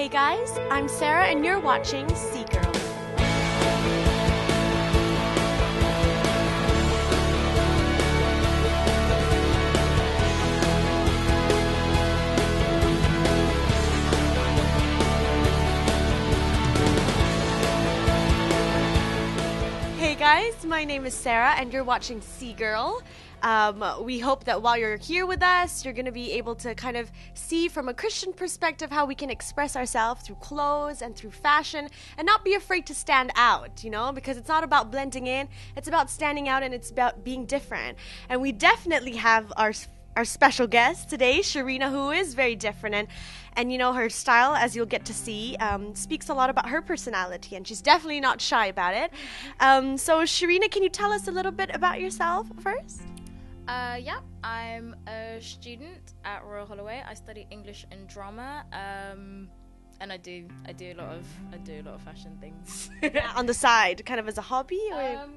Hey guys, I'm Sarah and you're watching Sea Girl. Hey guys, my name is Sarah and you're watching Sea Girl. We hope that while you're here with us, you're going to be able to kind of see from a Christian perspective how we can express ourselves through clothes and through fashion and not be afraid to stand out, because it's not about blending in, it's about standing out and it's about being different. And we definitely have our special guest today, Shareina, who is very different and her style, as you'll get to see, speaks a lot about her personality, and she's definitely not shy about it. So Shareina, can you tell us a little bit about yourself first? Yeah, I'm a student at Royal Holloway. I study English and drama, and I do a lot of fashion things. On the side, kind of as a hobby, or?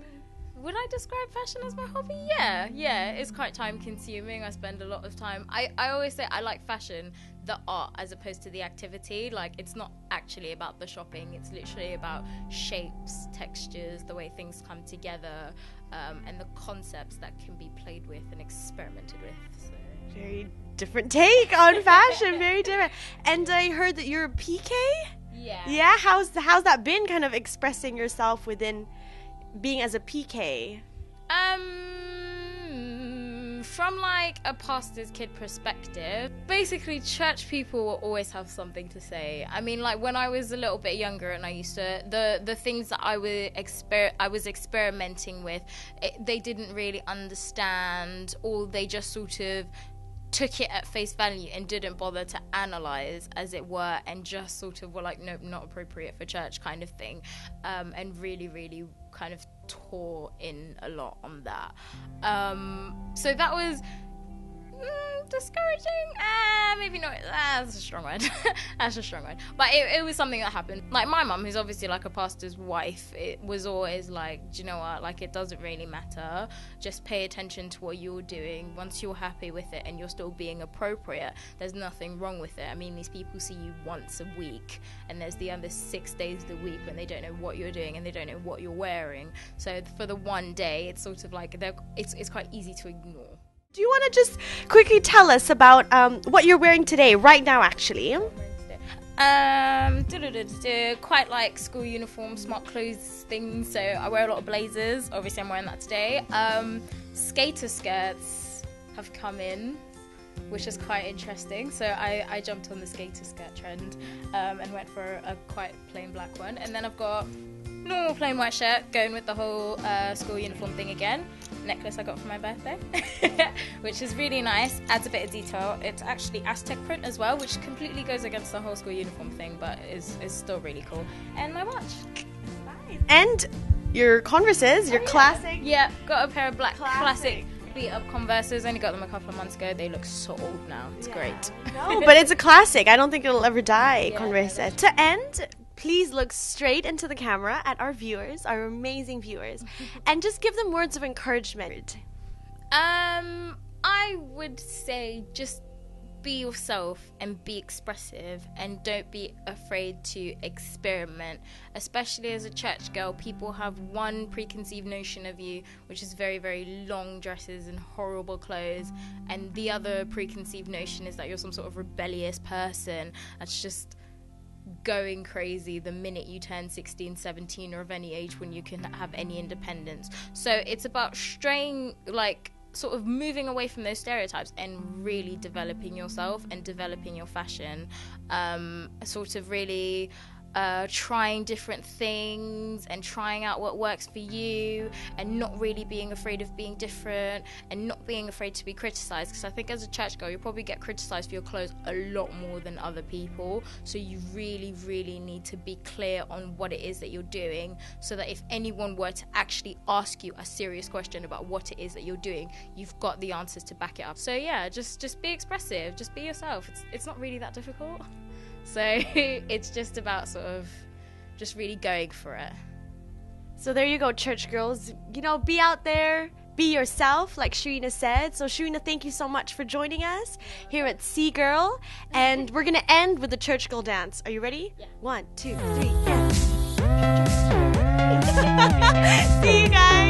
Would I describe fashion as my hobby? Yeah, it's quite time consuming. I spend a lot of time. I always say I like fashion, the art, as opposed to the activity. Like, it's not actually about the shopping. It's literally about shapes, textures, the way things come together, and the concepts that can be played with and experimented with. So. Very different take on fashion, very different. And I heard that you're a PK? Yeah. Yeah, how's that been, kind of expressing yourself within being as a PK? From like a pastor's kid perspective, basically church people will always have something to say. I mean, like when I was a little bit younger and I used to, the things that I was experimenting with, they didn't really understand, or they just sort of took it at face value and didn't bother to analyze, as it were, and just sort of were like, nope, not appropriate for church kind of thing, and really kind of tore in a lot on that. So that was discouraging. Maybe not. That's a strong word. That's a strong word. But it was something that happened. Like my mum, who's obviously like a pastor's wife, it was always like, do you know what? Like, it doesn't really matter. Just pay attention to what you're doing. Once you're happy with it and you're still being appropriate, there's nothing wrong with it. I mean, these people see you once a week, and there's the other 6 days of the week when they don't know what you're doing and they don't know what you're wearing. So for the one day, it's sort of like it's quite easy to ignore. Do you want to just quickly tell us about what you're wearing today, right now, actually? Quite like school uniform, smart clothes things. So I wear a lot of blazers. Obviously, I'm wearing that today. Skater skirts have come in, which is quite interesting. So I jumped on the skater skirt trend and went for a quite plain black one. And then I've got normal plain white shirt, going with the whole school uniform thing again. Necklace I got for my birthday, which is really nice, adds a bit of detail. It's actually Aztec print as well, which completely goes against the whole school uniform thing, but is still really cool. And my watch. Nice. And your Converses, your classic. Yeah, got a pair of black classic beat up Converses. Only got them a couple of months ago. They look so old now. It's great. No, but it's a classic. I don't think it'll ever die, Converse. Yeah, to end, please look straight into the camera at our viewers, our amazing viewers, and just give them words of encouragement. I would say just be yourself and be expressive, and don't be afraid to experiment. Especially as a church girl, people have one preconceived notion of you, which is very, very long dresses and horrible clothes, and the other preconceived notion is that you're some sort of rebellious person that's just going crazy the minute you turn 16, 17, or of any age when you can have any independence. So it's about straying, like, sort of moving away from those stereotypes and really developing yourself and developing your fashion, sort of really trying different things and trying out what works for you, and not really being afraid of being different, and not being afraid to be criticized, because I think as a church girl you'll probably get criticized for your clothes a lot more than other people. So you really need to be clear on what it is that you're doing, so that if anyone were to actually ask you a serious question about what it is that you're doing, you've got the answers to back it up. So yeah, just be expressive, just be yourself. It's not really that difficult. So it's just about sort of just really going for it. So there you go, church girls. Be out there, be yourself, like Shareina said. So Shareina, thank you so much for joining us here at Sea Girl. And we're going to end with the church girl dance. Are you ready? Yeah. 1, 2, 3, dance. See you guys.